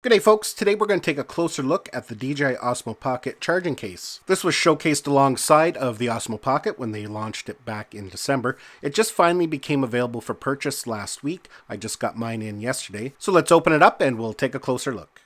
G'day folks, today we're going to take a closer look at the DJI Osmo Pocket charging case. This was showcased alongside of the Osmo Pocket when they launched it back in December. It just finally became available for purchase last week. I just got mine in yesterday. So let's open it up and we'll take a closer look.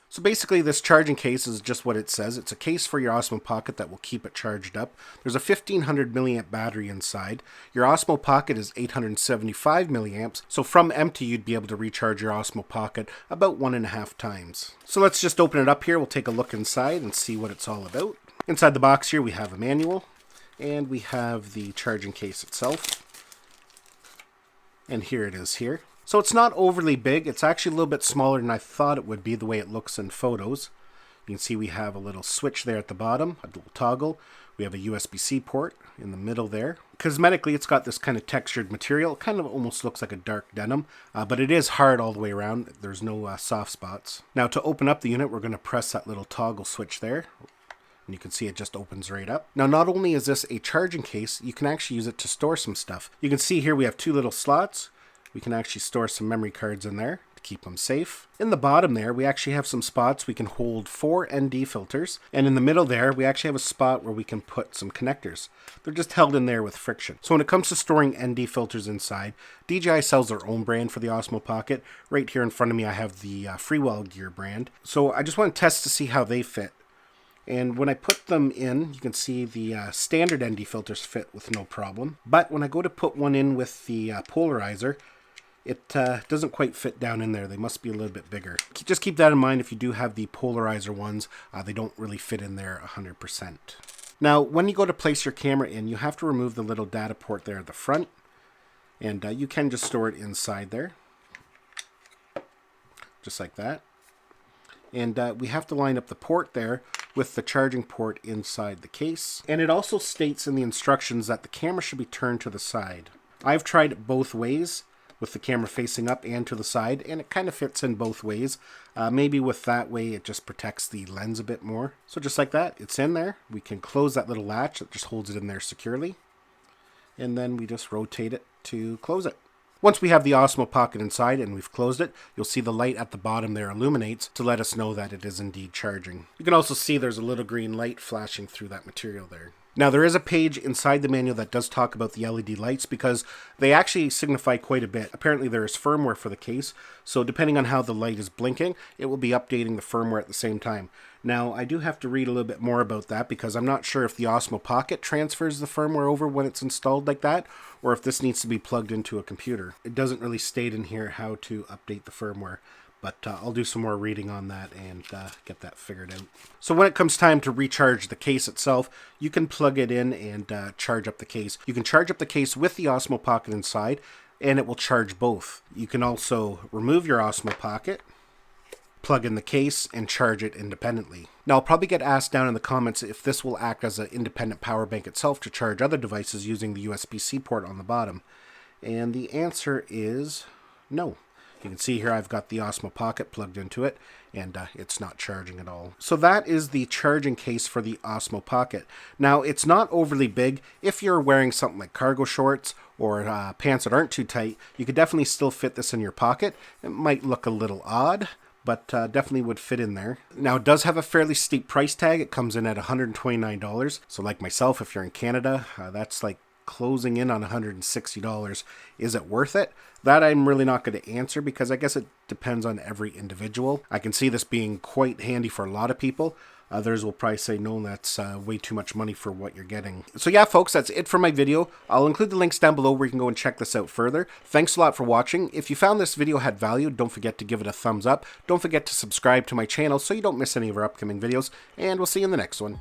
So basically this charging case is just what it says. It's a case for your Osmo Pocket that will keep it charged up. There's a 1500 milliamp battery inside. Your Osmo Pocket is 875 milliamps, so from empty you'd be able to recharge your Osmo Pocket about 1.5 times. So let's just open it up here. We'll take a look inside and see what it's all about. Inside the box here we have a manual, and we have the charging case itself. And here it is here. So it's not overly big. It's actually a little bit smaller than I thought it would be the way it looks in photos. You can see we have a little switch there at the bottom, a little toggle. We have a USB-C port in the middle there. Cosmetically, it's got this kind of textured material. It kind of almost looks like a dark denim, but it is hard all the way around. There's no soft spots. Now to open up the unit, we're going to press that little toggle switch there. And you can see it just opens right up. Now, not only is this a charging case, you can actually use it to store some stuff. You can see here we have two little slots. We can actually store some memory cards in there to keep them safe. In the bottom there, we actually have some spots we can hold 4 ND filters. And in the middle there, we actually have a spot where we can put some connectors. They're just held in there with friction. So when it comes to storing ND filters inside, DJI sells their own brand for the Osmo Pocket. Right here in front of me, I have the Freewell Gear brand. So I just want to test to see how they fit. And when I put them in, you can see the standard ND filters fit with no problem. But when I go to put one in with the polarizer, it doesn't quite fit down in there. They must be a little bit bigger. Just keep that in mind if you do have the polarizer ones. They don't really fit in there 100%. Now, when you go to place your camera in, you have to remove the little data port there at the front. And you can just store it inside there. Just like that. And we have to line up the port there with the charging port inside the case. And it also states in the instructions that the camera should be turned to the side. I've tried it both ways, with the camera facing up and to the side, and it kind of fits in both ways. Maybe with that way it just protects the lens a bit more. So just like that, it's in there. We can close that little latch that just holds it in there securely. And then we just rotate it to close it. Once we have the Osmo Pocket inside and we've closed it, you'll see the light at the bottom there illuminates to let us know that it is indeed charging. You can also see there's a little green light flashing through that material there. Now there is a page inside the manual that does talk about the LED lights because they actually signify quite a bit. Apparently there is firmware for the case, so depending on how the light is blinking, it will be updating the firmware at the same time. Now I do have to read a little bit more about that because I'm not sure if the Osmo Pocket transfers the firmware over when it's installed like that, or if this needs to be plugged into a computer. It doesn't really state in here how to update the firmware. But I'll do some more reading on that and get that figured out. So when it comes time to recharge the case itself, you can plug it in and charge up the case. You can charge up the case with the Osmo Pocket inside, and it will charge both. You can also remove your Osmo Pocket, plug in the case, and charge it independently. Now I'll probably get asked down in the comments if this will act as an independent power bank itself to charge other devices using the USB-C port on the bottom. And the answer is no. You can see here I've got the Osmo Pocket plugged into it, and it's not charging at all. So that is the charging case for the Osmo Pocket. Now, it's not overly big. If you're wearing something like cargo shorts or pants that aren't too tight, you could definitely still fit this in your pocket. It might look a little odd, but definitely would fit in there. Now, it does have a fairly steep price tag. It comes in at $129. So like myself, if you're in Canada, that's like closing in on $160. Is it worth it? That I'm really not going to answer because I guess it depends on every individual. I can see this being quite handy for a lot of people. Others will probably say, no, that's way too much money for what you're getting. So yeah, folks, that's it for my video. I'll include the links down below where you can go and check this out further. Thanks a lot for watching. If you found this video had value, don't forget to give it a thumbs up. Don't forget to subscribe to my channel so you don't miss any of our upcoming videos. And we'll see you in the next one.